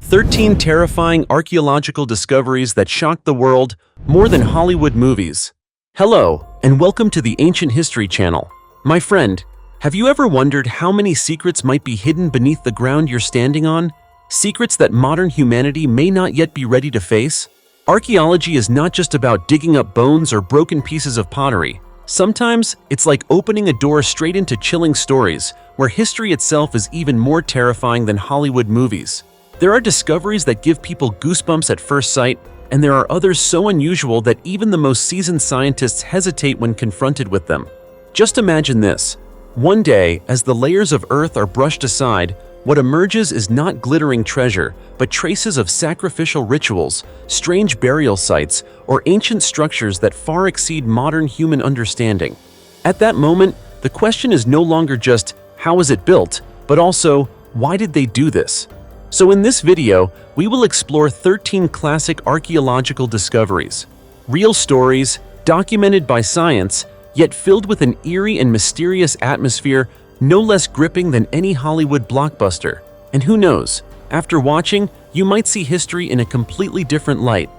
13 terrifying archaeological discoveries that shocked the world more than Hollywood movies. Hello, and welcome to the Ancient History Channel. My friend, have you ever wondered how many secrets might be hidden beneath the ground you're standing on? Secrets that modern humanity may not yet be ready to face? Archaeology is not just about digging up bones or broken pieces of pottery. Sometimes, it's like opening a door straight into chilling stories, where history itself is even more terrifying than Hollywood movies. There are discoveries that give people goosebumps at first sight, and there are others so unusual that even the most seasoned scientists hesitate when confronted with them. Just imagine this. One day, as the layers of earth are brushed aside, what emerges is not glittering treasure, but traces of sacrificial rituals, strange burial sites, or ancient structures that far exceed modern human understanding. At that moment, the question is no longer just, how was it built, but also, why did they do this? So in this video, we will explore 13 classic archaeological discoveries. Real stories, documented by science, yet filled with an eerie and mysterious atmosphere no less gripping than any Hollywood blockbuster. And who knows, after watching, you might see history in a completely different light.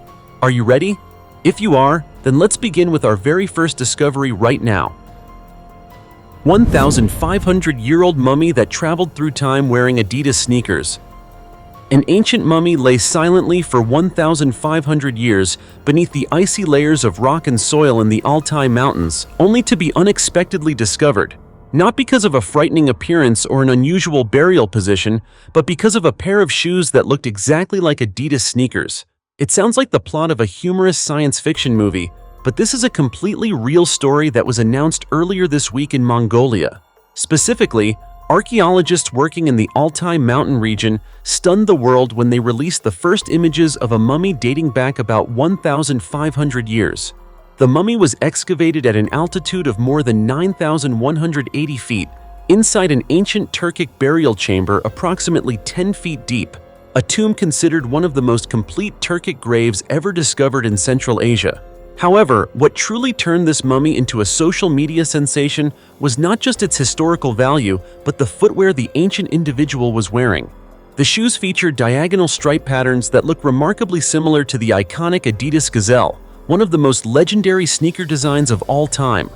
Are you ready? If you are, then let's begin with our very first discovery right now. 1,500-year-old mummy that traveled through time wearing Adidas sneakers. An ancient mummy lay silently for 1,500 years beneath the icy layers of rock and soil in the Altai Mountains, only to be unexpectedly discovered. Not because of a frightening appearance or an unusual burial position, but because of a pair of shoes that looked exactly like Adidas sneakers. It sounds like the plot of a humorous science fiction movie, but this is a completely real story that was announced earlier this week in Mongolia. Specifically, archaeologists working in the Altai mountain region stunned the world when they released the first images of a mummy dating back about 1,500 years. The mummy was excavated at an altitude of more than 9,180 feet, inside an ancient Turkic burial chamber approximately 10 feet deep, a tomb considered one of the most complete Turkic graves ever discovered in Central Asia. However, what truly turned this mummy into a social media sensation was not just its historical value, but the footwear the ancient individual was wearing. The shoes featured diagonal stripe patterns that look remarkably similar to the iconic Adidas Gazelle, one of the most legendary sneaker designs of all time.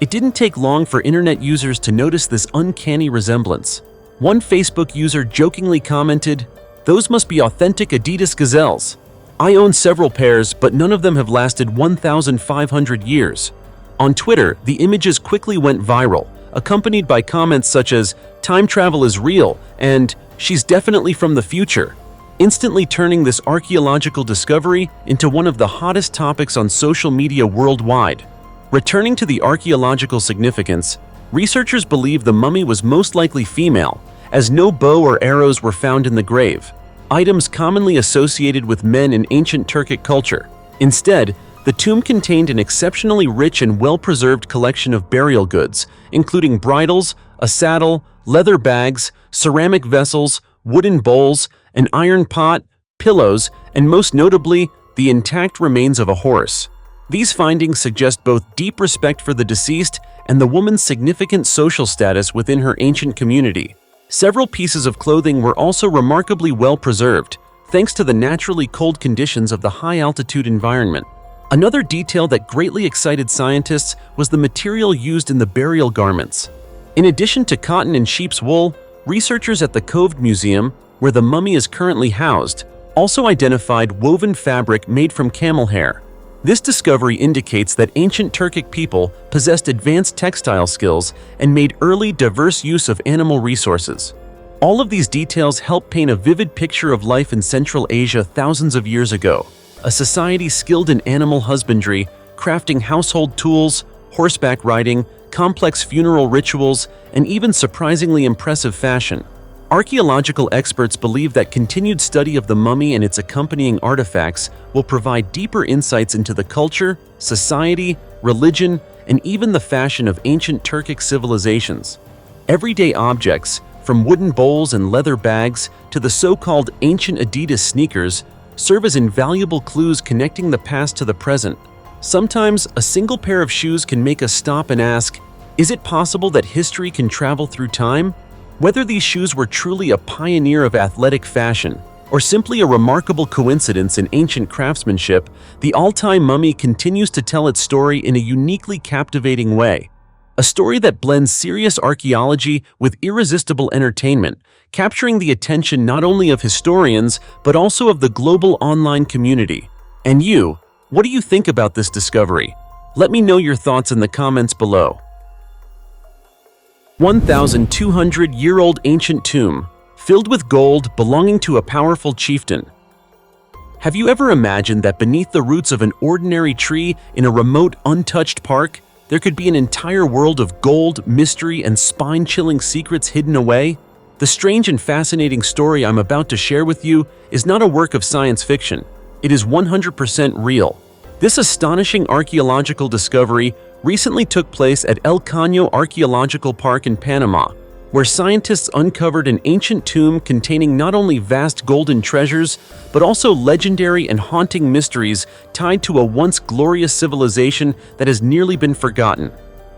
It didn't take long for internet users to notice this uncanny resemblance. One Facebook user jokingly commented, "Those must be authentic Adidas Gazelles. I own several pairs, but none of them have lasted 1,500 years." On Twitter, the images quickly went viral, accompanied by comments such as, "Time travel is real," and "She's definitely from the future," instantly turning this archaeological discovery into one of the hottest topics on social media worldwide. Returning to the archaeological significance, researchers believe the mummy was most likely female, as no bow or arrows were found in the grave, items commonly associated with men in ancient Turkic culture. Instead, the tomb contained an exceptionally rich and well-preserved collection of burial goods, including bridles, a saddle, leather bags, ceramic vessels, wooden bowls, an iron pot, pillows, and most notably, the intact remains of a horse. These findings suggest both deep respect for the deceased and the woman's significant social status within her ancient community. Several pieces of clothing were also remarkably well preserved, thanks to the naturally cold conditions of the high-altitude environment. Another detail that greatly excited scientists was the material used in the burial garments. In addition to cotton and sheep's wool, researchers at the Coved Museum, where the mummy is currently housed, also identified woven fabric made from camel hair. This discovery indicates that ancient Turkic people possessed advanced textile skills and made early, diverse use of animal resources. All of these details help paint a vivid picture of life in Central Asia thousands of years ago, a society skilled in animal husbandry, crafting household tools, horseback riding, complex funeral rituals, and even surprisingly impressive fashion. Archaeological experts believe that continued study of the mummy and its accompanying artifacts will provide deeper insights into the culture, society, religion, and even the fashion of ancient Turkic civilizations. Everyday objects, from wooden bowls and leather bags to the so-called ancient Adidas sneakers, serve as invaluable clues connecting the past to the present. Sometimes, a single pair of shoes can make us stop and ask, is it possible that history can travel through time? Whether these shoes were truly a pioneer of athletic fashion, or simply a remarkable coincidence in ancient craftsmanship, the Altai mummy continues to tell its story in a uniquely captivating way. A story that blends serious archaeology with irresistible entertainment, capturing the attention not only of historians but also of the global online community. And you, what do you think about this discovery? Let me know your thoughts in the comments below. 1,200-year-old ancient tomb, filled with gold belonging to a powerful chieftain. Have you ever imagined that beneath the roots of an ordinary tree in a remote, untouched park, there could be an entire world of gold, mystery, and spine-chilling secrets hidden away? The strange and fascinating story I'm about to share with you is not a work of science fiction. It is 100% real. This astonishing archaeological discovery recently took place at El Caño Archaeological Park in Panama, where scientists uncovered an ancient tomb containing not only vast golden treasures, but also legendary and haunting mysteries tied to a once glorious civilization that has nearly been forgotten.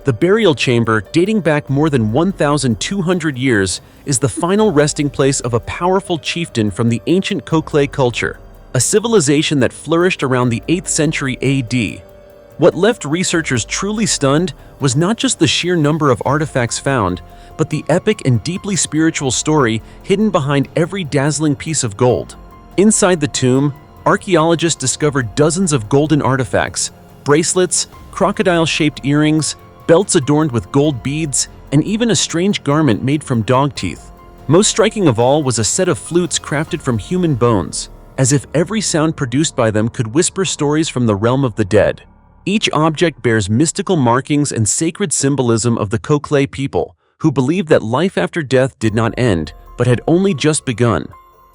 The burial chamber, dating back more than 1,200 years, is the final resting place of a powerful chieftain from the ancient Cocle culture, a civilization that flourished around the 8th century AD. What left researchers truly stunned was not just the sheer number of artifacts found, but the epic and deeply spiritual story hidden behind every dazzling piece of gold. Inside the tomb, archaeologists discovered dozens of golden artifacts, bracelets, crocodile-shaped earrings, belts adorned with gold beads, and even a strange garment made from dog teeth. Most striking of all was a set of flutes crafted from human bones, as if every sound produced by them could whisper stories from the realm of the dead. Each object bears mystical markings and sacred symbolism of the Cocle people, who believed that life after death did not end, but had only just begun.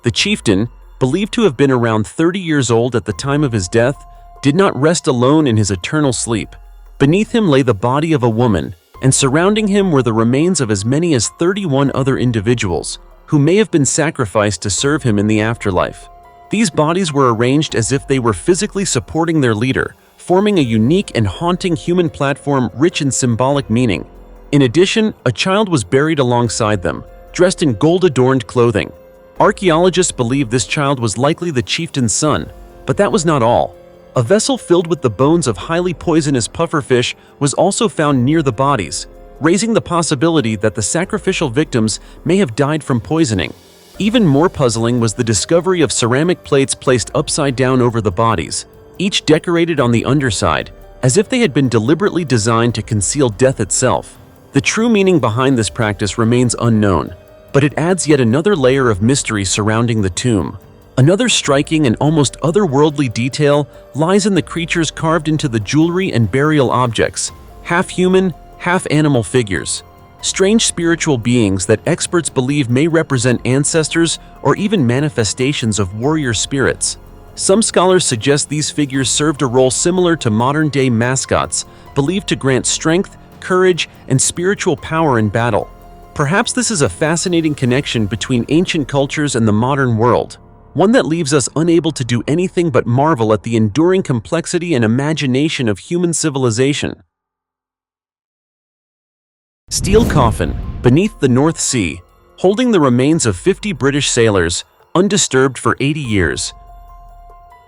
The chieftain, believed to have been around 30 years old at the time of his death, did not rest alone in his eternal sleep. Beneath him lay the body of a woman, and surrounding him were the remains of as many as 31 other individuals, who may have been sacrificed to serve him in the afterlife. These bodies were arranged as if they were physically supporting their leader, forming a unique and haunting human platform rich in symbolic meaning. In addition, a child was buried alongside them, dressed in gold-adorned clothing. Archaeologists believe this child was likely the chieftain's son, but that was not all. A vessel filled with the bones of highly poisonous pufferfish was also found near the bodies, raising the possibility that the sacrificial victims may have died from poisoning. Even more puzzling was the discovery of ceramic plates placed upside down over the bodies, each decorated on the underside, as if they had been deliberately designed to conceal death itself. The true meaning behind this practice remains unknown, but it adds yet another layer of mystery surrounding the tomb. Another striking and almost otherworldly detail lies in the creatures carved into the jewelry and burial objects, half-human, half-animal figures. Strange spiritual beings that experts believe may represent ancestors or even manifestations of warrior spirits. Some scholars suggest these figures served a role similar to modern-day mascots, believed to grant strength, courage, and spiritual power in battle. Perhaps this is a fascinating connection between ancient cultures and the modern world, one that leaves us unable to do anything but marvel at the enduring complexity and imagination of human civilization. Steel coffin, beneath the North Sea, holding the remains of 50 British sailors, undisturbed for 80 years.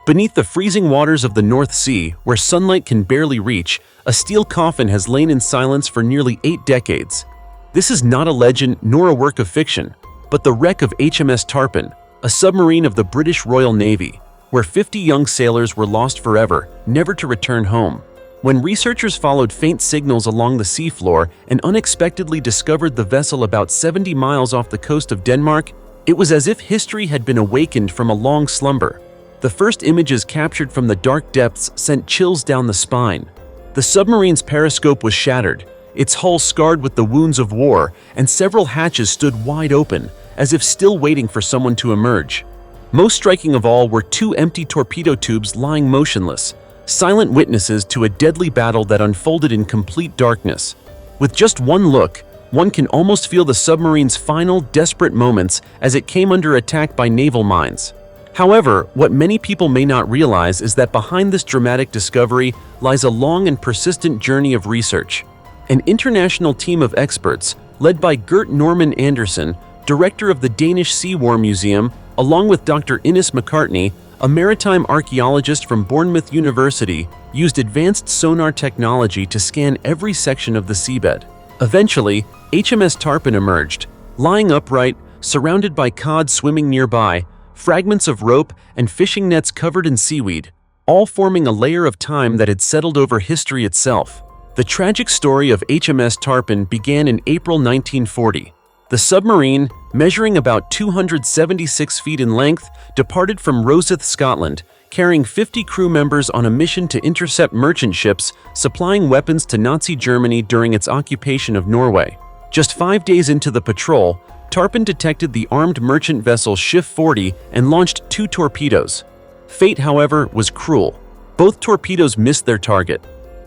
Beneath the freezing waters of the North Sea, where sunlight can barely reach, a steel coffin has lain in silence for nearly 8 decades. This is not a legend nor a work of fiction, but the wreck of HMS Tarpon, a submarine of the British Royal Navy, where 50 young sailors were lost forever, never to return home. When researchers followed faint signals along the seafloor and unexpectedly discovered the vessel about 70 miles off the coast of Denmark, it was as if history had been awakened from a long slumber. The first images captured from the dark depths sent chills down the spine. The submarine's periscope was shattered, its hull scarred with the wounds of war, and several hatches stood wide open, as if still waiting for someone to emerge. Most striking of all were 2 empty torpedo tubes lying motionless, silent witnesses to a deadly battle that unfolded in complete darkness. With just one look, one can almost feel the submarine's final, desperate moments as it came under attack by naval mines. However, what many people may not realize is that behind this dramatic discovery lies a long and persistent journey of research. An international team of experts, led by Gert Norman Andersen, director of the Danish Sea War Museum, along with Dr. Innes McCartney, a maritime archaeologist from Bournemouth University, used advanced sonar technology to scan every section of the seabed. Eventually, HMS Tarpon emerged, lying upright, surrounded by cod swimming nearby, fragments of rope, and fishing nets covered in seaweed, all forming a layer of time that had settled over history itself. The tragic story of HMS Tarpon began in April 1940. The submarine, measuring about 276 feet in length, departed from Rosyth, Scotland, carrying 50 crew members on a mission to intercept merchant ships supplying weapons to Nazi Germany during its occupation of Norway. Just 5 days into the patrol, Tarpon detected the armed merchant vessel Schiff 40 and launched 2 torpedoes. Fate, however, was cruel. Both torpedoes missed their target.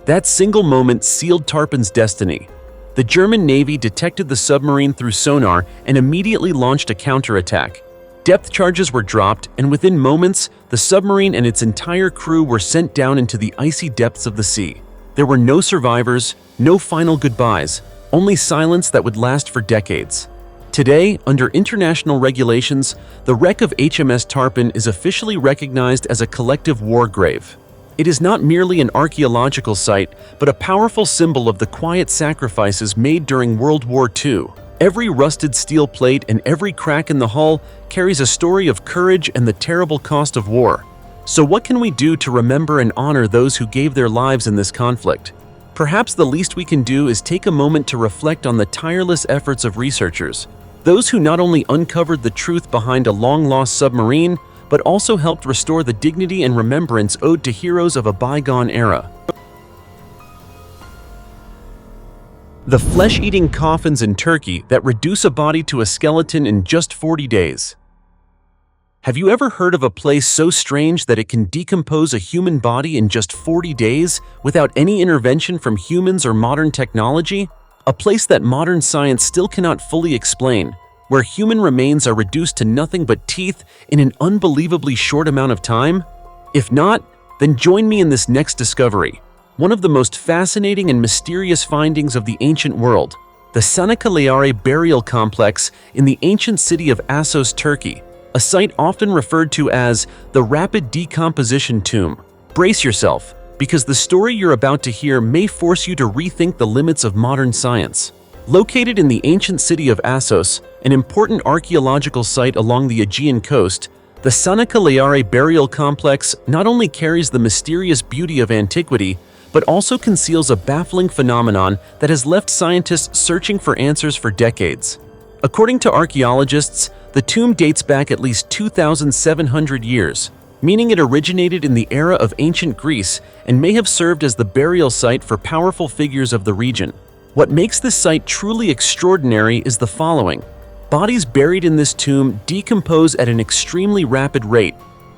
That single moment sealed Tarpon's destiny. The German Navy detected the submarine through sonar and immediately launched a counterattack. Depth charges were dropped, and within moments, the submarine and its entire crew were sent down into the icy depths of the sea. There were no survivors, no final goodbyes, only silence that would last for decades. Today, under international regulations, the wreck of HMS Tarpon is officially recognized as a collective war grave. It is not merely an archaeological site, but a powerful symbol of the quiet sacrifices made during World War II. Every rusted steel plate and every crack in the hull carries a story of courage and the terrible cost of war. So what can we do to remember and honor those who gave their lives in this conflict? Perhaps the least we can do is take a moment to reflect on the tireless efforts of researchers, those who not only uncovered the truth behind a long-lost submarine, but also helped restore the dignity and remembrance owed to heroes of a bygone era. The flesh-eating coffins in Turkey that reduce a body to a skeleton in just 40 days. Have you ever heard of a place so strange that it can decompose a human body in just 40 days without any intervention from humans or modern technology? A place that modern science still cannot fully explain, where human remains are reduced to nothing but teeth in an unbelievably short amount of time? If not, then join me in this next discovery, one of the most fascinating and mysterious findings of the ancient world, the Çanakkale burial complex in the ancient city of Asos, Turkey, a site often referred to as the rapid decomposition tomb. Brace yourself, because the story you're about to hear may force you to rethink the limits of modern science. Located in the ancient city of Asos, an important archaeological site along the Aegean coast, the Çanakkale burial complex not only carries the mysterious beauty of antiquity, but also conceals a baffling phenomenon that has left scientists searching for answers for decades. According to archaeologists, the tomb dates back at least 2,700 years, meaning it originated in the era of ancient Greece and may have served as the burial site for powerful figures of the region. What makes this site truly extraordinary is the following. Bodies buried in this tomb decompose at an extremely rapid rate.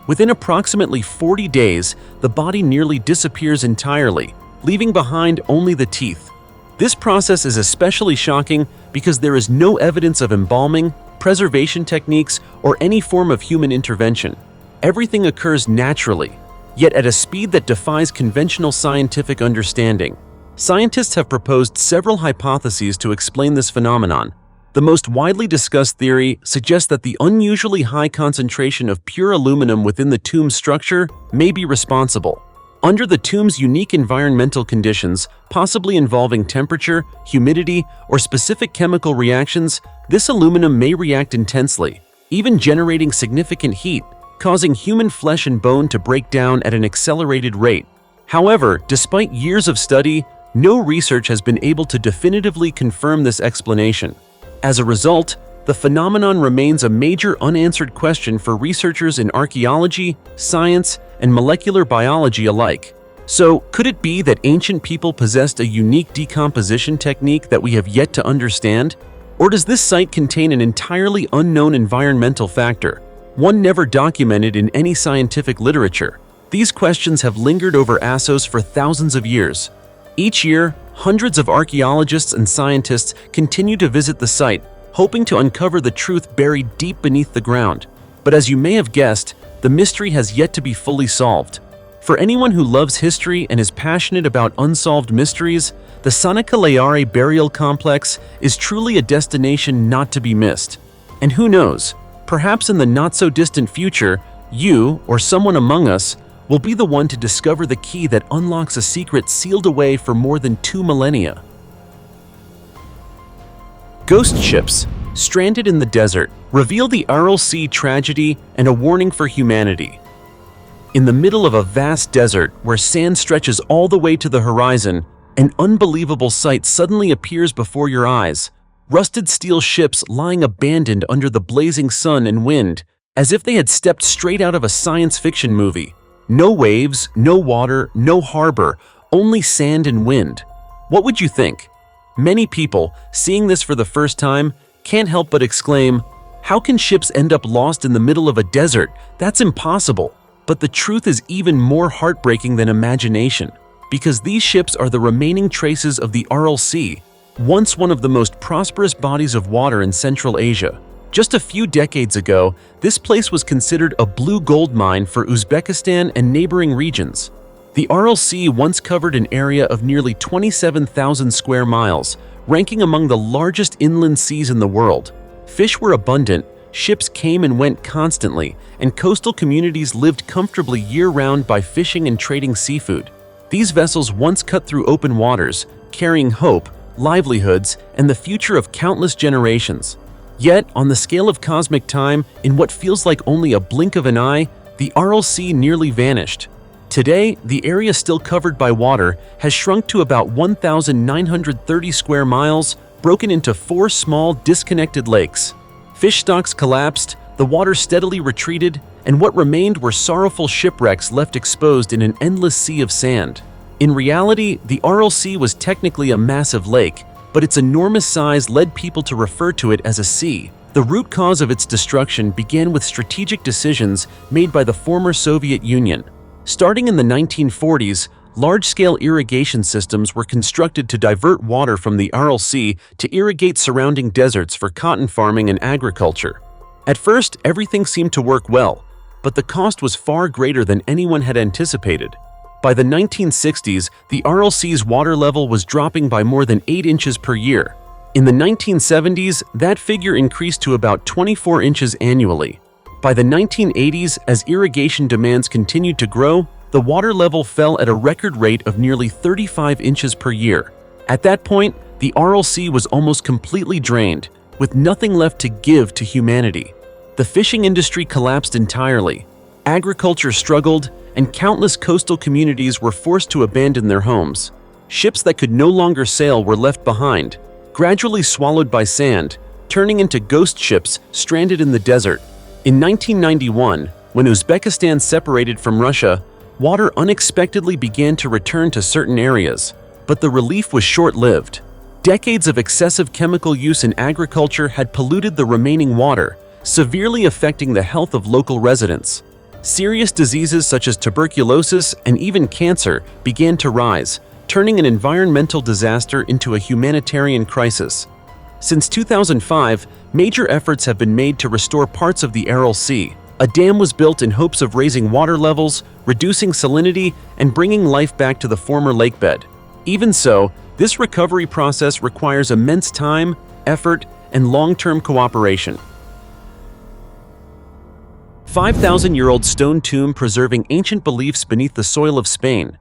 Within approximately 40 days, the body nearly disappears entirely, leaving behind only the teeth. This process is especially shocking because there is no evidence of embalming, preservation techniques, or any form of human intervention. Everything occurs naturally, yet at a speed that defies conventional scientific understanding. Scientists have proposed several hypotheses to explain this phenomenon. The most widely discussed theory suggests that the unusually high concentration of pure aluminum within the tomb's structure may be responsible. Under the tomb's unique environmental conditions, possibly involving temperature, humidity, or specific chemical reactions, this aluminum may react intensely, even generating significant heat, causing human flesh and bone to break down at an accelerated rate. However, despite years of study, no research has been able to definitively confirm this explanation. As a result, the phenomenon remains a major unanswered question for researchers in archaeology, science, and molecular biology alike. So, could it be that ancient people possessed a unique decomposition technique that we have yet to understand? Or does this site contain an entirely unknown environmental factor, one never documented in any scientific literature? These questions have lingered over Asos for thousands of years. Each year, hundreds of archaeologists and scientists continue to visit the site, hoping to uncover the truth buried deep beneath the ground. But as you may have guessed, the mystery has yet to be fully solved. For anyone who loves history and is passionate about unsolved mysteries, the Çanakkale burial complex is truly a destination not to be missed. And who knows, Perhaps in the not-so-distant future, you, or someone among us, will be the one to discover the key that unlocks a secret sealed away for more than 2 millennia. Ghost ships, stranded in the desert, reveal the Aral Sea tragedy and a warning for humanity. In the middle of a vast desert where sand stretches all the way to the horizon, an unbelievable sight suddenly appears before your eyes. Rusted steel ships lying abandoned under the blazing sun and wind, as if they had stepped straight out of a science fiction movie. No waves, no water, no harbor, only sand and wind. What would you think? Many people, seeing this for the first time, can't help but exclaim, "How can ships end up lost in the middle of a desert? That's impossible." But the truth is even more heartbreaking than imagination, because these ships are the remaining traces of the Aral Sea, once one of the most prosperous bodies of water in Central Asia. Just a few decades ago, this place was considered a blue gold mine for Uzbekistan and neighboring regions. The Aral Sea once covered an area of nearly 27,000 square miles, ranking among the largest inland seas in the world. Fish were abundant, ships came and went constantly, and coastal communities lived comfortably year-round by fishing and trading seafood. These vessels once cut through open waters, carrying hope, livelihoods, and the future of countless generations. Yet, on the scale of cosmic time, in what feels like only a blink of an eye, the Aral Sea nearly vanished. Today, the area still covered by water has shrunk to about 1,930 square miles, broken into 4 small, disconnected lakes. Fish stocks collapsed, the water steadily retreated, and what remained were sorrowful shipwrecks left exposed in an endless sea of sand. In reality, the Aral Sea was technically a massive lake, but its enormous size led people to refer to it as a sea. The root cause of its destruction began with strategic decisions made by the former Soviet Union. Starting in the 1940s, large-scale irrigation systems were constructed to divert water from the Aral Sea to irrigate surrounding deserts for cotton farming and agriculture. At first, everything seemed to work well, but the cost was far greater than anyone had anticipated. By the 1960s, the Aral Sea's water level was dropping by more than 8 inches per year. In the 1970s, that figure increased to about 24 inches annually. By the 1980s, as irrigation demands continued to grow, the water level fell at a record rate of nearly 35 inches per year. At that point, the Aral Sea was almost completely drained, with nothing left to give to humanity. The fishing industry collapsed entirely, agriculture struggled, and countless coastal communities were forced to abandon their homes. Ships that could no longer sail were left behind, gradually swallowed by sand, turning into ghost ships stranded in the desert. In 1991, when Uzbekistan separated from Russia, water unexpectedly began to return to certain areas, but the relief was short-lived. Decades of excessive chemical use in agriculture had polluted the remaining water, severely affecting the health of local residents. Serious diseases such as tuberculosis and even cancer began to rise, turning an environmental disaster into a humanitarian crisis. Since 2005, major efforts have been made to restore parts of the Aral Sea. A dam was built in hopes of raising water levels, reducing salinity, and bringing life back to the former lakebed. Even so, this recovery process requires immense time, effort, and long-term cooperation. 5,000-year-old stone tomb preserving ancient beliefs beneath the soil of Spain.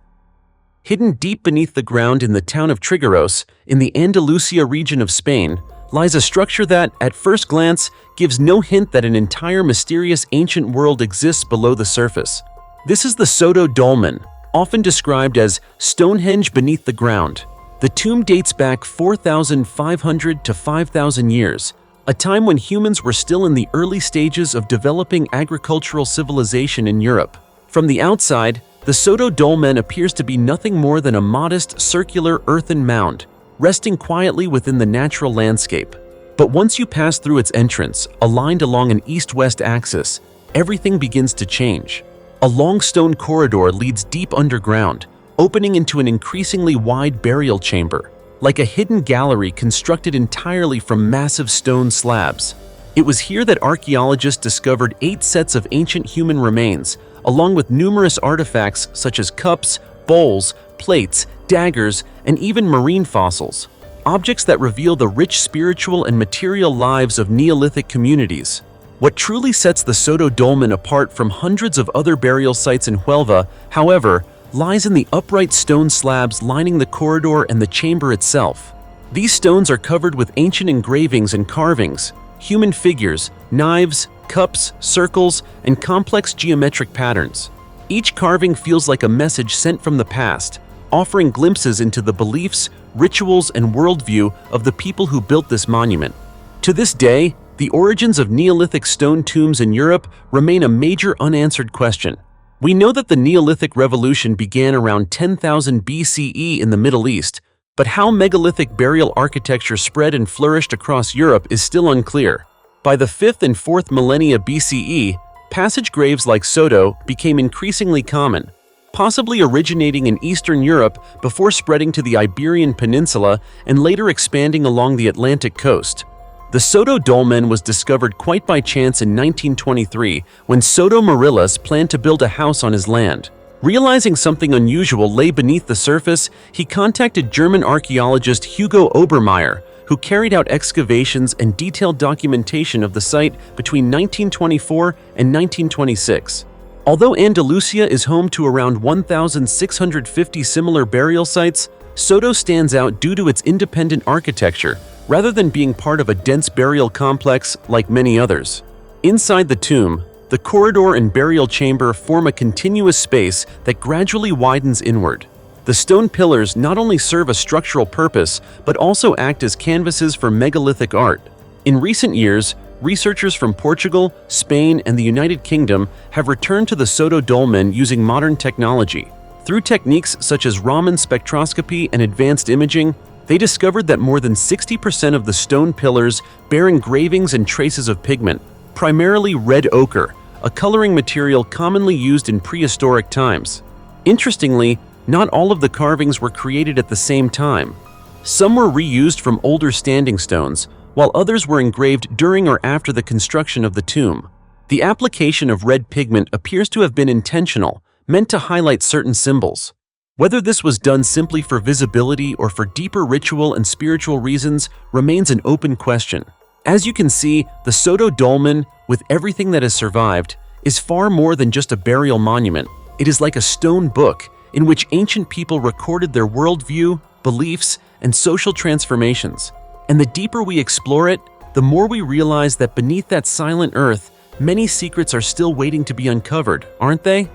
Hidden deep beneath the ground in the town of Trigueros, in the Andalusia region of Spain, lies a structure that, at first glance, gives no hint that an entire mysterious ancient world exists below the surface. This is the Soto Dolmen, often described as Stonehenge beneath the ground. The tomb dates back 4,500 to 5,000 years, a time when humans were still in the early stages of developing agricultural civilization in Europe. From the outside, the Soto Dolmen appears to be nothing more than a modest, circular earthen mound, resting quietly within the natural landscape. But once you pass through its entrance, aligned along an east-west axis, everything begins to change. A long stone corridor leads deep underground, opening into an increasingly wide burial chamber, like a hidden gallery constructed entirely from massive stone slabs. It was here that archaeologists discovered 8 sets of ancient human remains, along with numerous artifacts such as cups, bowls, plates, daggers, and even marine fossils, objects that reveal the rich spiritual and material lives of Neolithic communities. What truly sets the Soto Dolmen apart from hundreds of other burial sites in Huelva, however, lies in the upright stone slabs lining the corridor and the chamber itself. These stones are covered with ancient engravings and carvings, human figures, knives, cups, circles, and complex geometric patterns. Each carving feels like a message sent from the past, offering glimpses into the beliefs, rituals, and worldview of the people who built this monument. To this day, the origins of Neolithic stone tombs in Europe remain a major unanswered question. We know that the Neolithic Revolution began around 10,000 BCE in the Middle East, but how megalithic burial architecture spread and flourished across Europe is still unclear. By the 5th and 4th millennia BCE, passage graves like Soto became increasingly common, possibly originating in Eastern Europe before spreading to the Iberian Peninsula and later expanding along the Atlantic coast. The Soto Dolmen was discovered quite by chance in 1923 when Soto Morillas planned to build a house on his land. Realizing something unusual lay beneath the surface, he contacted German archaeologist Hugo Obermeier, who carried out excavations and detailed documentation of the site between 1924 and 1926. Although Andalusia is home to around 1,650 similar burial sites, Soto stands out due to its independent architecture, rather than being part of a dense burial complex like many others. Inside the tomb, the corridor and burial chamber form a continuous space that gradually widens inward. The stone pillars not only serve a structural purpose, but also act as canvases for megalithic art. In recent years, researchers from Portugal, Spain, and the United Kingdom have returned to the Soto Dolmen using modern technology. Through techniques such as Raman spectroscopy and advanced imaging, they discovered that more than 60% of the stone pillars bear engravings and traces of pigment, primarily red ochre, a coloring material commonly used in prehistoric times. Interestingly, not all of the carvings were created at the same time. Some were reused from older standing stones, while others were engraved during or after the construction of the tomb. The application of red pigment appears to have been intentional, meant to highlight certain symbols. Whether this was done simply for visibility or for deeper ritual and spiritual reasons remains an open question. As you can see, the Soto Dolmen, with everything that has survived, is far more than just a burial monument. It is like a stone book in which ancient people recorded their worldview, beliefs, and social transformations. And the deeper we explore it, the more we realize that beneath that silent earth, many secrets are still waiting to be uncovered, aren't they?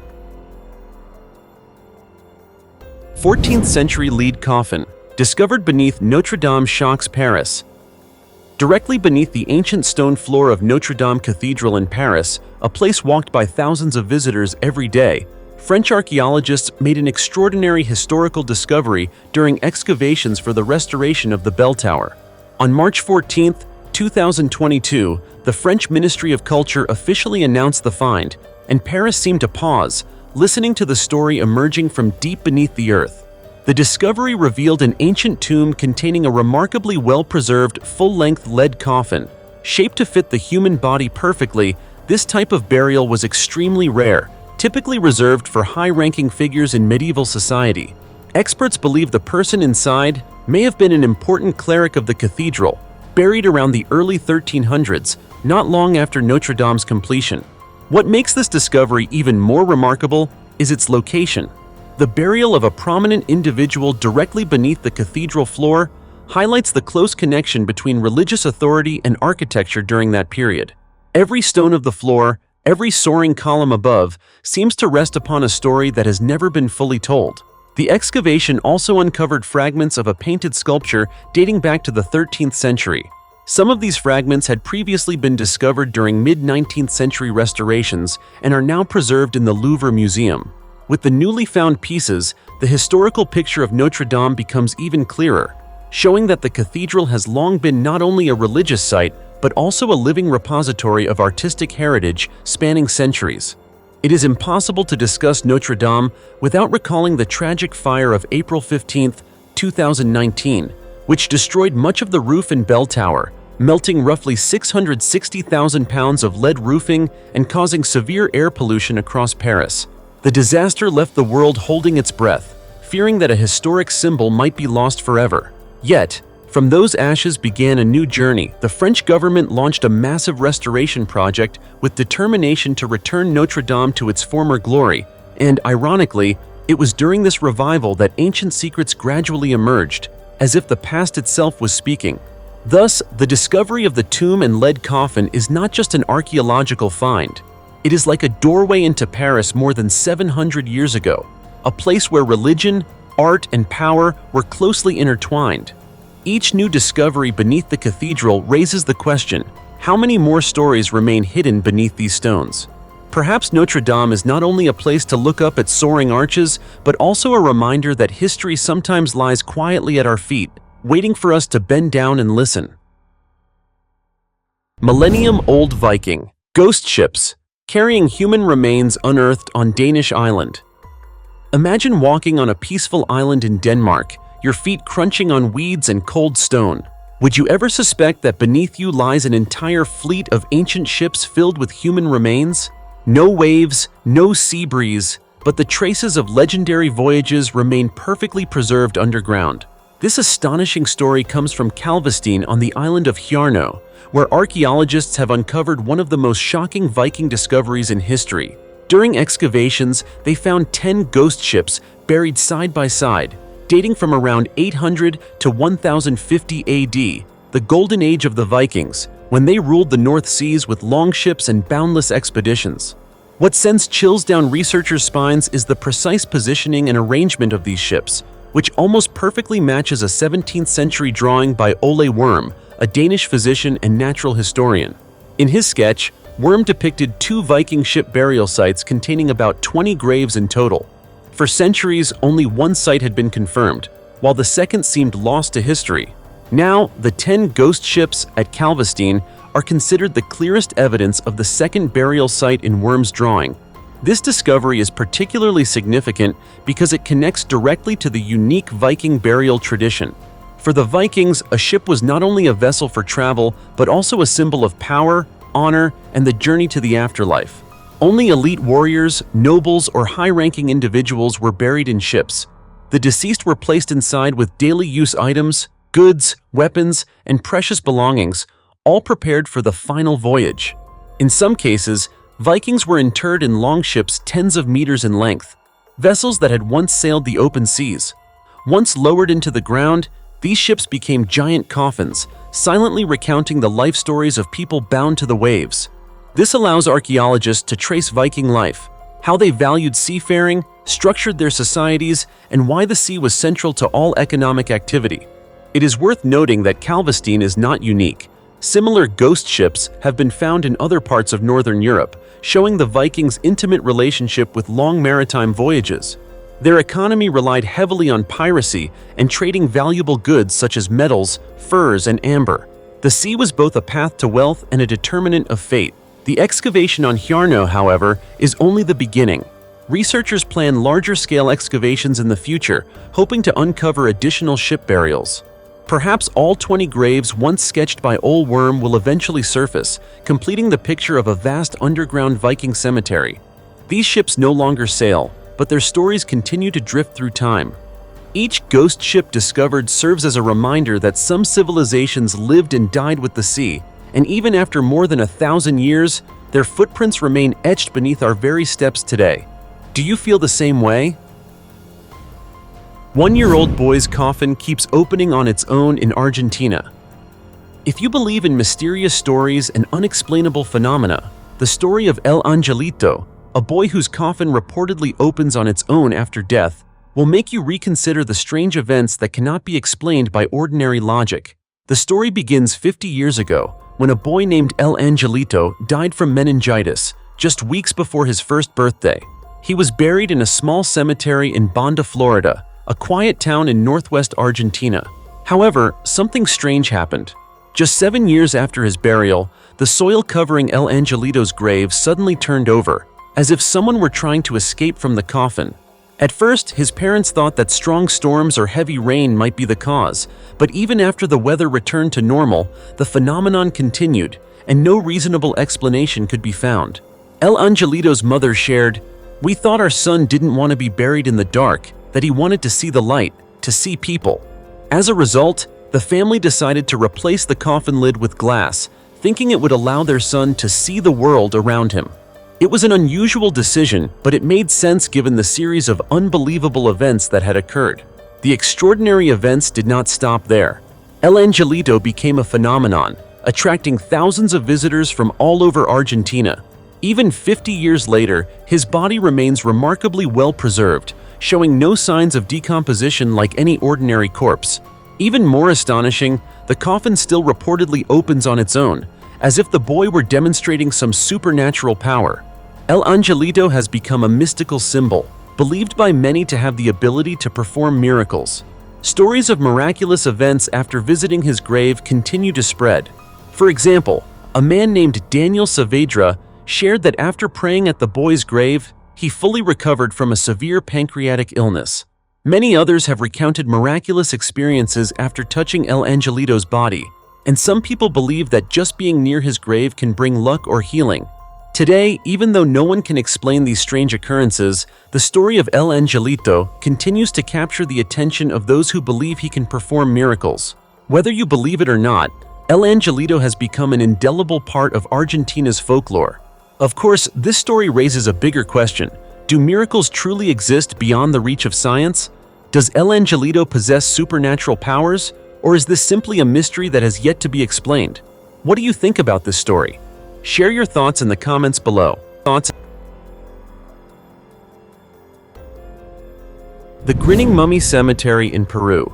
14th century lead coffin, discovered beneath Notre-Dame shocks Paris. Directly beneath the ancient stone floor of Notre-Dame Cathedral in Paris, a place walked by thousands of visitors every day, French archaeologists made an extraordinary historical discovery during excavations for the restoration of the bell tower. On March 14, 2022, the French Ministry of Culture officially announced the find, and Paris seemed to pause, listening to the story emerging from deep beneath the earth. The discovery revealed an ancient tomb containing a remarkably well-preserved, full-length lead coffin. Shaped to fit the human body perfectly, this type of burial was extremely rare, typically reserved for high-ranking figures in medieval society. Experts believe the person inside may have been an important cleric of the cathedral, buried around the early 1300s, not long after Notre Dame's completion. What makes this discovery even more remarkable is its location. The burial of a prominent individual directly beneath the cathedral floor highlights the close connection between religious authority and architecture during that period. Every stone of the floor, every soaring column above, seems to rest upon a story that has never been fully told. The excavation also uncovered fragments of a painted sculpture dating back to the 13th century. Some of these fragments had previously been discovered during mid-19th century restorations and are now preserved in the Louvre Museum. With the newly found pieces, the historical picture of Notre Dame becomes even clearer, showing that the cathedral has long been not only a religious site, but also a living repository of artistic heritage spanning centuries. It is impossible to discuss Notre Dame without recalling the tragic fire of April 15, 2019, which destroyed much of the roof and bell tower, melting roughly 660,000 pounds of lead roofing and causing severe air pollution across Paris. The disaster left the world holding its breath, fearing that a historic symbol might be lost forever. Yet, From those ashes began a new journey. The French government launched a massive restoration project with determination to return Notre-Dame to its former glory, and ironically, it was during this revival that ancient secrets gradually emerged, as if the past itself was speaking. Thus, the discovery of the tomb and lead coffin is not just an archaeological find. It is like a doorway into Paris more than 700 years ago, a place where religion, art, and power were closely intertwined. Each new discovery beneath the cathedral raises the question, how many more stories remain hidden beneath these stones? Perhaps Notre-Dame is not only a place to look up at soaring arches, but also a reminder that history sometimes lies quietly at our feet, waiting for us to bend down and listen. Millennium-old Viking. Ghost ships, carrying human remains unearthed on Danish island. Imagine walking on a peaceful island in Denmark, your feet crunching on weeds and cold stone. Would you ever suspect that beneath you lies an entire fleet of ancient ships filled with human remains? No waves, no sea breeze, but the traces of legendary voyages remain perfectly preserved underground. This astonishing story comes from Kalvestein on the island of Hjarno, where archaeologists have uncovered one of the most shocking Viking discoveries in history. During excavations, they found 10 ghost ships buried side by side, dating from around 800 to 1050 AD, the golden age of the Vikings, when they ruled the North Seas with longships and boundless expeditions. What sends chills down researchers' spines is the precise positioning and arrangement of these ships, which almost perfectly matches a 17th century drawing by Ole Worm, a Danish physician and natural historian. In his sketch, Worm depicted 2 Viking ship burial sites containing about 20 graves in total. For centuries, only one site had been confirmed, while the second seemed lost to history. Now, the 10 ghost ships at Kalvestein are considered the clearest evidence of the second burial site in Worm's drawing. This discovery is particularly significant because it connects directly to the unique Viking burial tradition. For the Vikings, a ship was not only a vessel for travel, but also a symbol of power, honor, and the journey to the afterlife. Only elite warriors, nobles, or high-ranking individuals were buried in ships. The deceased were placed inside with daily use items, goods, weapons, and precious belongings, all prepared for the final voyage. In some cases, Vikings were interred in longships tens of meters in length, vessels that had once sailed the open seas. Once lowered into the ground, these ships became giant coffins, silently recounting the life stories of people bound to the waves. This allows archaeologists to trace Viking life, how they valued seafaring, structured their societies, and why the sea was central to all economic activity. It is worth noting that Kalvestein is not unique. Similar ghost ships have been found in other parts of northern Europe, showing the Vikings' intimate relationship with long maritime voyages. Their economy relied heavily on piracy and trading valuable goods such as metals, furs, and amber. The sea was both a path to wealth and a determinant of fate. The excavation on Hjarno, however, is only the beginning. Researchers plan larger-scale excavations in the future, hoping to uncover additional ship burials. Perhaps all 20 graves once sketched by Ole Worm will eventually surface, completing the picture of a vast underground Viking cemetery. These ships no longer sail, but their stories continue to drift through time. Each ghost ship discovered serves as a reminder that some civilizations lived and died with the sea, and even after more than 1,000 years, their footprints remain etched beneath our very steps today. Do you feel the same way? One-year-old boy's coffin keeps opening on its own in Argentina. If you believe in mysterious stories and unexplainable phenomena, the story of El Angelito, a boy whose coffin reportedly opens on its own after death, will make you reconsider the strange events that cannot be explained by ordinary logic. The story begins 50 years ago, when a boy named El Angelito died from meningitis just weeks before his first birthday. He was buried in a small cemetery in Banda, Florida, a quiet town in northwest Argentina. However, something strange happened. Just 7 years after his burial, the soil covering El Angelito's grave suddenly turned over, as if someone were trying to escape from the coffin. At first, his parents thought that strong storms or heavy rain might be the cause, but even after the weather returned to normal, the phenomenon continued, and no reasonable explanation could be found. El Angelito's mother shared, "We thought our son didn't want to be buried in the dark, that he wanted to see the light, to see people." As a result, The family decided to replace the coffin lid with glass, thinking it would allow their son to see the world around him. It was an unusual decision, but it made sense given the series of unbelievable events that had occurred. The extraordinary events did not stop there. El Angelito became a phenomenon, attracting thousands of visitors from all over Argentina. Even 50 years later, his body remains remarkably well preserved, showing no signs of decomposition like any ordinary corpse. Even more astonishing, the coffin still reportedly opens on its own, as if the boy were demonstrating some supernatural power. El Angelito has become a mystical symbol, believed by many to have the ability to perform miracles. Stories of miraculous events after visiting his grave continue to spread. For example, a man named Daniel Saavedra shared that after praying at the boy's grave, he fully recovered from a severe pancreatic illness. Many others have recounted miraculous experiences after touching El Angelito's body, and some people believe that just being near his grave can bring luck or healing. Today, even though no one can explain these strange occurrences, the story of El Angelito continues to capture the attention of those who believe he can perform miracles. Whether you believe it or not, El Angelito has become an indelible part of Argentina's folklore. Of course, this story raises a bigger question. Do miracles truly exist beyond the reach of science? Does El Angelito possess supernatural powers, or is this simply a mystery that has yet to be explained? What do you think about this story? Share your thoughts in the comments below. The Grinning Mummy Cemetery in Peru.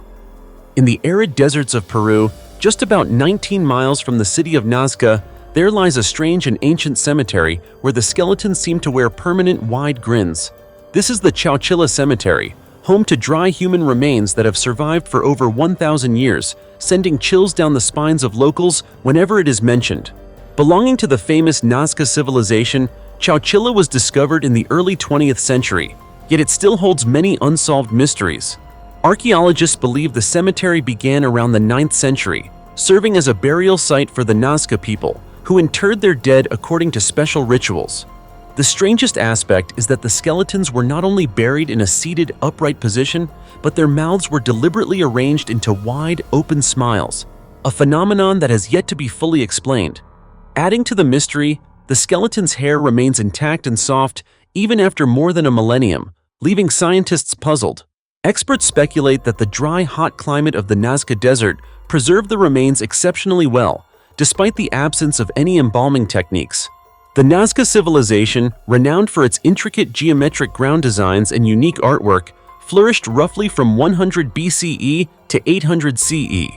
In the arid deserts of Peru, just about 19 miles from the city of Nazca, there lies a strange and ancient cemetery where the skeletons seem to wear permanent wide grins. This is the Chowchilla Cemetery, home to dry human remains that have survived for over 1,000 years, sending chills down the spines of locals whenever it is mentioned. Belonging to the famous Nazca civilization, Chowchilla was discovered in the early 20th century, yet it still holds many unsolved mysteries. Archaeologists believe the cemetery began around the 9th century, serving as a burial site for the Nazca people, who interred their dead according to special rituals. The strangest aspect is that the skeletons were not only buried in a seated, upright position, but their mouths were deliberately arranged into wide, open smiles, a phenomenon that has yet to be fully explained. Adding to the mystery, the skeleton's hair remains intact and soft even after more than a millennium, leaving scientists puzzled. Experts speculate that the dry, hot climate of the Nazca Desert preserved the remains exceptionally well, despite the absence of any embalming techniques. The Nazca civilization, renowned for its intricate geometric ground designs and unique artwork, flourished roughly from 100 BCE to 800 CE.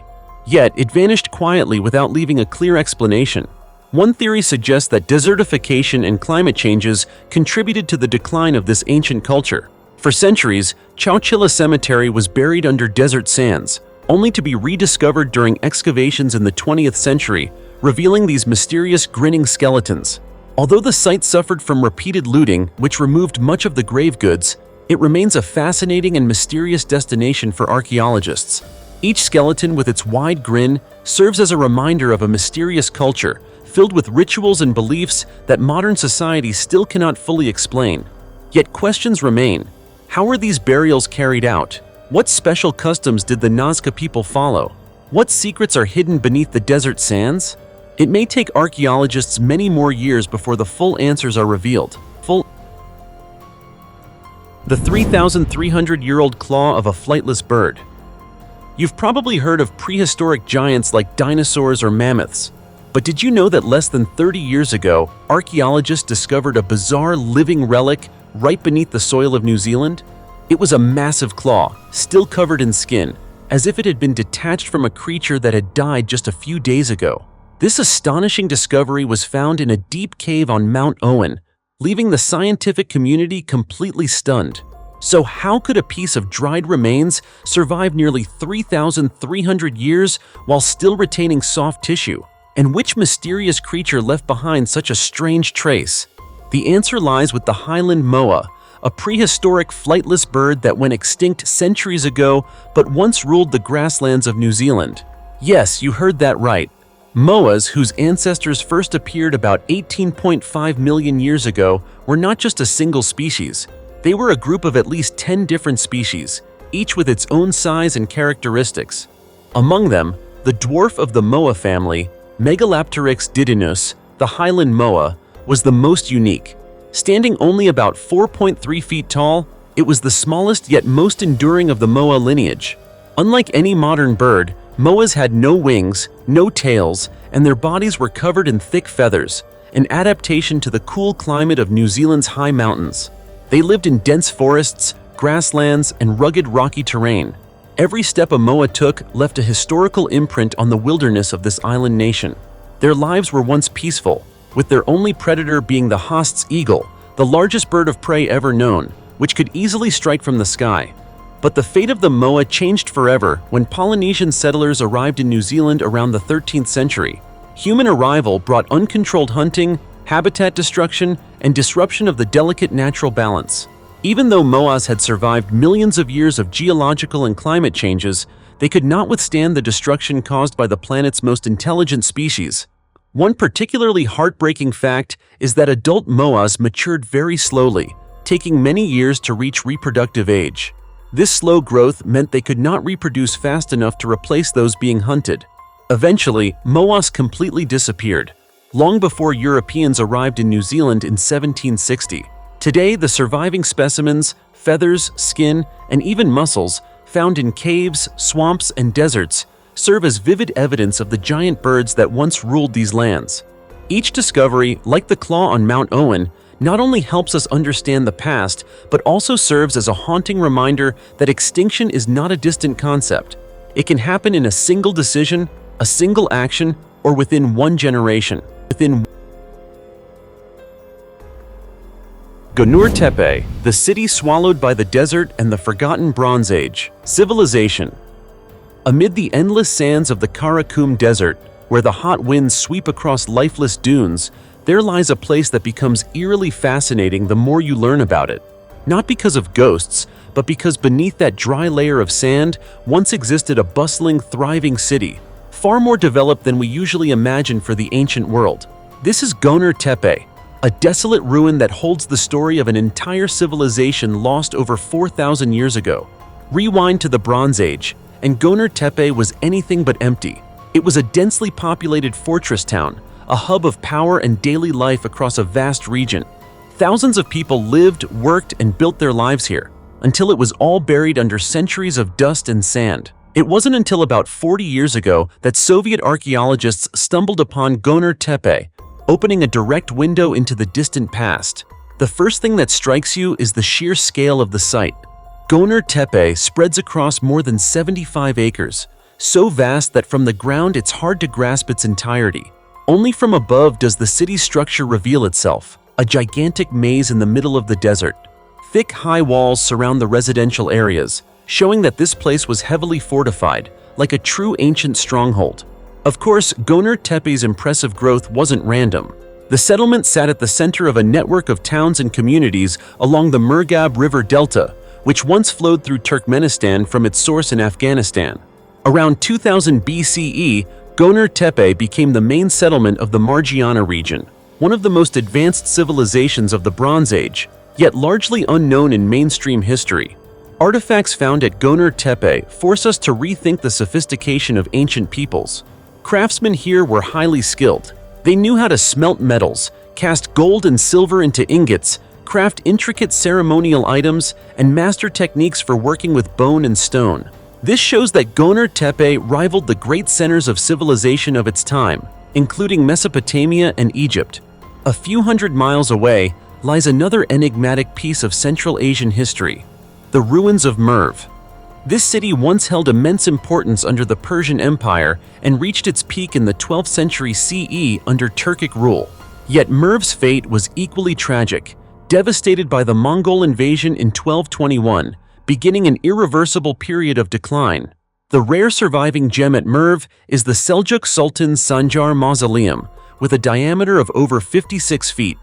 Yet, it vanished quietly without leaving a clear explanation. One theory suggests that desertification and climate changes contributed to the decline of this ancient culture. For centuries, Chowchilla Cemetery was buried under desert sands, only to be rediscovered during excavations in the 20th century, revealing these mysterious grinning skeletons. Although the site suffered from repeated looting, which removed much of the grave goods, it remains a fascinating and mysterious destination for archaeologists. Each skeleton with its wide grin serves as a reminder of a mysterious culture filled with rituals and beliefs that modern society still cannot fully explain. Yet questions remain. How were these burials carried out? What special customs did the Nazca people follow? What secrets are hidden beneath the desert sands? It may take archaeologists many more years before the full answers are revealed. The 3,300-year-old claw of a flightless bird. You've probably heard of prehistoric giants like dinosaurs or mammoths. But did you know that less than 30 years ago, archaeologists discovered a bizarre living relic right beneath the soil of New Zealand? It was a massive claw, still covered in skin, as if it had been detached from a creature that had died just a few days ago. This astonishing discovery was found in a deep cave on Mount Owen, leaving the scientific community completely stunned. So how could a piece of dried remains survive nearly 3,300 years while still retaining soft tissue? And which mysterious creature left behind such a strange trace? The answer lies with the Highland moa, a prehistoric flightless bird that went extinct centuries ago but once ruled the grasslands of New Zealand. Yes, you heard that right. Moas, whose ancestors first appeared about 18.5 million years ago, were not just a single species. They were a group of at least 10 different species, each with its own size and characteristics. Among them, the dwarf of the moa family, Megalapteryx didynus, the highland moa, was the most unique. Standing only about 4.3 feet tall, it was the smallest yet most enduring of the moa lineage. Unlike any modern bird, moas had no wings, no tails, and their bodies were covered in thick feathers, an adaptation to the cool climate of New Zealand's high mountains. They lived in dense forests, grasslands, and rugged rocky terrain. Every step a moa took left a historical imprint on the wilderness of this island nation. Their lives were once peaceful, with their only predator being the Haast's eagle, the largest bird of prey ever known, which could easily strike from the sky. But the fate of the moa changed forever when Polynesian settlers arrived in New Zealand around the 13th century. Human arrival brought uncontrolled hunting, habitat destruction, and disruption of the delicate natural balance. Even though moas had survived millions of years of geological and climate changes, they could not withstand the destruction caused by the planet's most intelligent species. One particularly heartbreaking fact is that adult moas matured very slowly, taking many years to reach reproductive age. This slow growth meant they could not reproduce fast enough to replace those being hunted. Eventually, moas completely disappeared, long before Europeans arrived in New Zealand in 1760. Today, the surviving specimens, feathers, skin, and even muscles found in caves, swamps, and deserts serve as vivid evidence of the giant birds that once ruled these lands. Each discovery, like the claw on Mount Owen, not only helps us understand the past, but also serves as a haunting reminder that extinction is not a distant concept. It can happen in a single decision, a single action, or within one generation. Gonur-Tepe, the city swallowed by the desert and the forgotten Bronze Age. Civilization. Amid the endless sands of the Karakum Desert, where the hot winds sweep across lifeless dunes, there lies a place that becomes eerily fascinating the more you learn about it. Not because of ghosts, but because beneath that dry layer of sand once existed a bustling, thriving city, far more developed than we usually imagine for the ancient world. This is Gonur-Tepe, a desolate ruin that holds the story of an entire civilization lost over 4,000 years ago. Rewind to the Bronze Age, and Gonur-Tepe was anything but empty. It was a densely populated fortress town, a hub of power and daily life across a vast region. Thousands of people lived, worked, and built their lives here, until it was all buried under centuries of dust and sand. It wasn't until about 40 years ago that Soviet archaeologists stumbled upon Gonur-Tepe, opening a direct window into the distant past. The first thing that strikes you is the sheer scale of the site. Gonur-Tepe spreads across more than 75 acres, so vast that from the ground it's hard to grasp its entirety. Only from above does the city's structure reveal itself, a gigantic maze in the middle of the desert. Thick, high walls surround the residential areas, showing that this place was heavily fortified, like a true ancient stronghold. Of course, Gonur-Tepe's impressive growth wasn't random. The settlement sat at the center of a network of towns and communities along the Murghab River Delta, which once flowed through Turkmenistan from its source in Afghanistan. Around 2000 BCE, Gonur-Tepe became the main settlement of the Margiana region, one of the most advanced civilizations of the Bronze Age, yet largely unknown in mainstream history. Artifacts found at Gonur-Tepe force us to rethink the sophistication of ancient peoples. Craftsmen here were highly skilled. They knew how to smelt metals, cast gold and silver into ingots, craft intricate ceremonial items, and master techniques for working with bone and stone. This shows that Gonur-Tepe rivaled the great centers of civilization of its time, including Mesopotamia and Egypt. A few hundred miles away lies another enigmatic piece of Central Asian history, the ruins of Merv. This city once held immense importance under the Persian Empire and reached its peak in the 12th century CE under Turkic rule. Yet Merv's fate was equally tragic, devastated by the Mongol invasion in 1221, beginning an irreversible period of decline. The rare surviving gem at Merv is the Seljuk Sultan Sanjar Mausoleum, with a diameter of over 56 feet.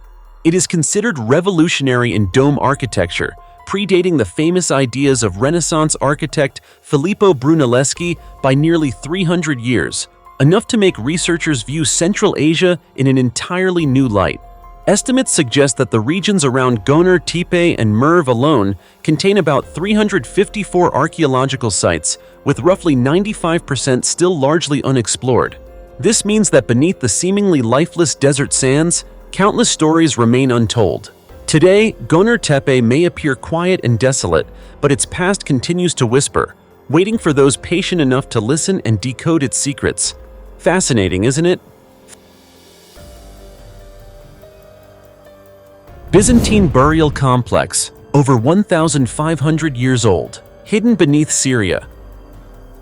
It is considered revolutionary in dome architecture, predating the famous ideas of Renaissance architect Filippo Brunelleschi by nearly 300 years, enough to make researchers view Central Asia in an entirely new light. Estimates suggest that the regions around Gonur-Tepe and Merv alone contain about 354 archaeological sites, with roughly 95% still largely unexplored. This means that beneath the seemingly lifeless desert sands, countless stories remain untold. Today, Gonur-Tepe may appear quiet and desolate, but its past continues to whisper, waiting for those patient enough to listen and decode its secrets. Fascinating, isn't it? Byzantine burial complex, over 1,500 years old, hidden beneath Syria.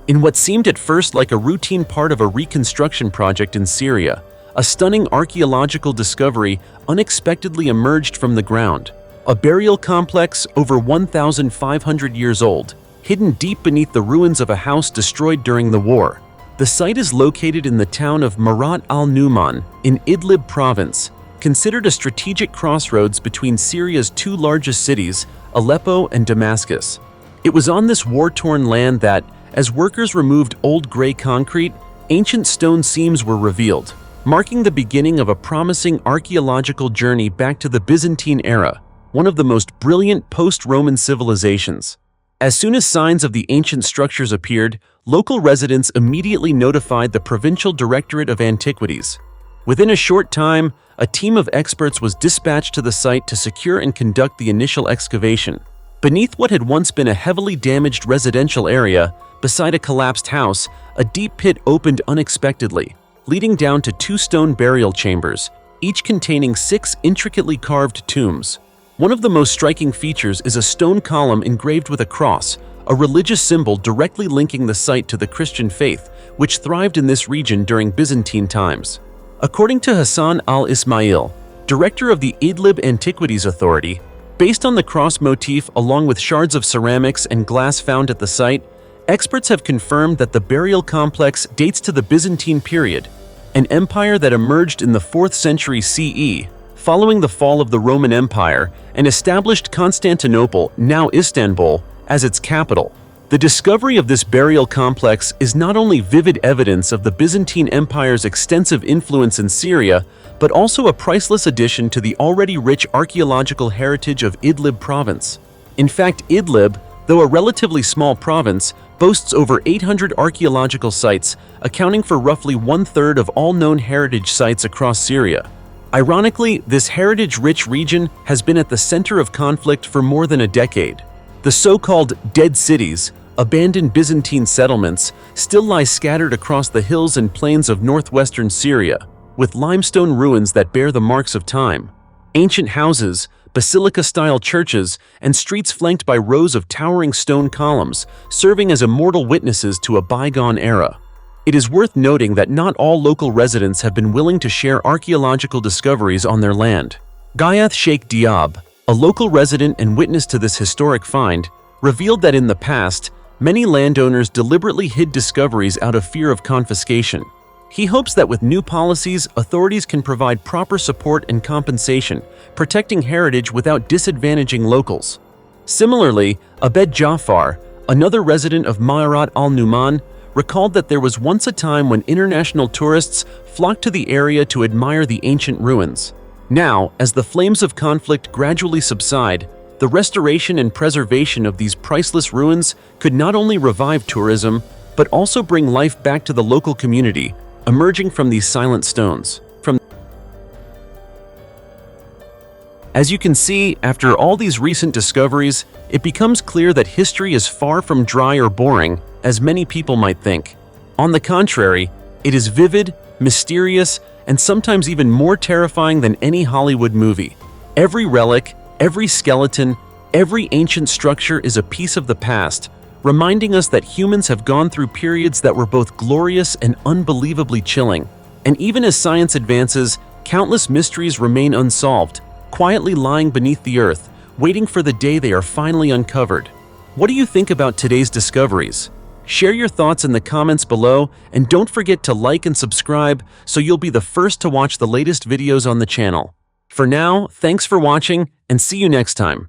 In what seemed at first like a routine part of a reconstruction project in Syria, a stunning archaeological discovery unexpectedly emerged from the ground. A burial complex over 1,500 years old, hidden deep beneath the ruins of a house destroyed during the war. The site is located in the town of Marat al-Numan in Idlib province, considered a strategic crossroads between Syria's two largest cities, Aleppo and Damascus. It was on this war-torn land that, as workers removed old gray concrete, ancient stone seams were revealed, marking the beginning of a promising archaeological journey back to the Byzantine era, one of the most brilliant post-Roman civilizations. As soon as signs of the ancient structures appeared, local residents immediately notified the Provincial Directorate of Antiquities. Within a short time, a team of experts was dispatched to the site to secure and conduct the initial excavation. Beneath what had once been a heavily damaged residential area, beside a collapsed house, a deep pit opened unexpectedly, leading down to two stone burial chambers, each containing 6 intricately carved tombs. One of the most striking features is a stone column engraved with a cross, a religious symbol directly linking the site to the Christian faith, which thrived in this region during Byzantine times. According to Hassan al-Ismail, director of the Idlib Antiquities Authority, based on the cross motif along with shards of ceramics and glass found at the site, experts have confirmed that the burial complex dates to the Byzantine period, an empire that emerged in the 4th century CE, following the fall of the Roman Empire, and established Constantinople, now Istanbul, as its capital. The discovery of this burial complex is not only vivid evidence of the Byzantine Empire's extensive influence in Syria, but also a priceless addition to the already rich archaeological heritage of Idlib province. In fact, Idlib, though a relatively small province, boasts over 800 archaeological sites, accounting for roughly 1/3 of all known heritage sites across Syria. Ironically, this heritage-rich region has been at the center of conflict for more than a decade. The so-called dead cities, abandoned Byzantine settlements, still lie scattered across the hills and plains of northwestern Syria, with limestone ruins that bear the marks of time. Ancient houses, basilica-style churches, and streets flanked by rows of towering stone columns, serving as immortal witnesses to a bygone era. It is worth noting that not all local residents have been willing to share archaeological discoveries on their land. Ghayath Sheikh Diab, a local resident and witness to this historic find, revealed that in the past, many landowners deliberately hid discoveries out of fear of confiscation. He hopes that with new policies, authorities can provide proper support and compensation, protecting heritage without disadvantaging locals. Similarly, Abed Jafar, another resident of Marat al-Numan, recalled that there was once a time when international tourists flocked to the area to admire the ancient ruins. Now, as the flames of conflict gradually subside, the restoration and preservation of these priceless ruins could not only revive tourism, but also bring life back to the local community, emerging from these silent stones. As you can see, after all these recent discoveries, it becomes clear that history is far from dry or boring, as many people might think. On the contrary, it is vivid, mysterious, and sometimes even more terrifying than any Hollywood movie. Every relic, every skeleton, every ancient structure is a piece of the past, reminding us that humans have gone through periods that were both glorious and unbelievably chilling. And even as science advances, countless mysteries remain unsolved, quietly lying beneath the earth, waiting for the day they are finally uncovered. What do you think about today's discoveries? Share your thoughts in the comments below, and don't forget to like and subscribe so you'll be the first to watch the latest videos on the channel. For now, thanks for watching, and see you next time.